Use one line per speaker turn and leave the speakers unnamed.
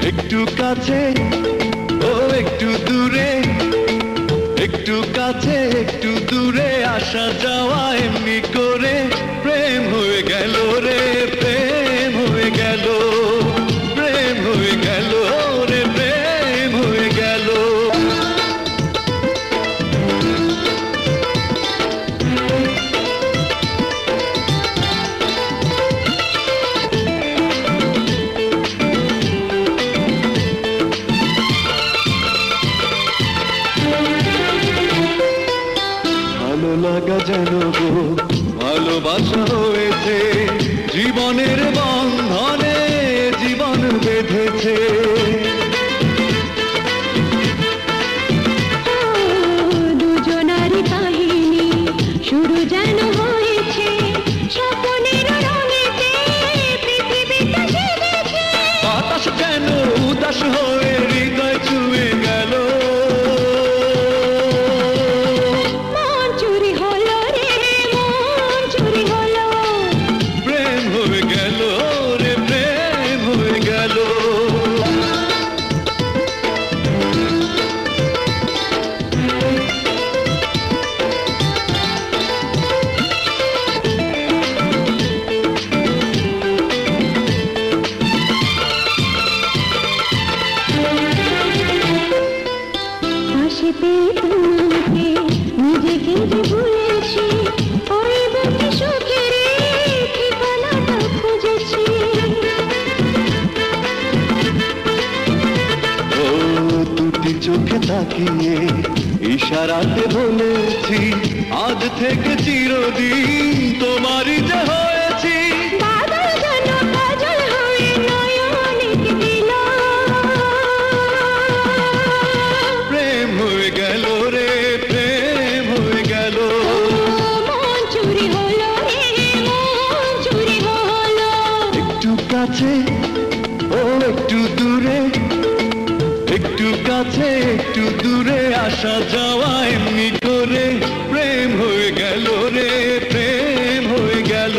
একটু কাছে ও একটু দূরে, একটু কাছে একটু দূরে, আসা যাওয়া এমনি করে প্রেম হয়ে গেল রে, প্রেম হয়ে গেল, প্রেম হয়ে গেল রে, প্রেম হয়ে গেল। ভালো লাগা যেন গো ভালোবাসা হয়েছে, জীবনের বন্ধনে জীবন বেঁধেছে।
দুজনার কাহিনী শুরু যেন হয়েছে, স্বপ্নের রঙেতে পৃথিবীটা সেজেছে।
বাতাস যেন উদাস হয়ে হৃদয় ছুঁয়ে গেল,
মন চুরি হলো রে, মন চুরি হলো।
প্রেম হয়ে গেল রে, প্রেম হয়ে গেল।
হাসি পেয়ে তোমাকে নিজেকে যে ভুলেছি, ওই বুকে সুখের ঠিকানাটা খুঁজেছি।
ও দুটি চোখে তাকিয়ে ইশারাতে বলেছি, আজ থেকে চিরদিন তোমারই যে হয়েছি।
বাদল যেন কাজল হয়ে নয়নকে দিল,
প্রেম হয়ে গেল রে, প্রেম হয়ে গেল।
মন চুরি হলো রে, মন চুরি হলো।
একটু কাছে ও একটু দূরে, একটু কাছে একটু দূরে, আসা যাওয়া এমনি করে প্রেম হয়ে গেল রে, প্রেম হয়ে গেল।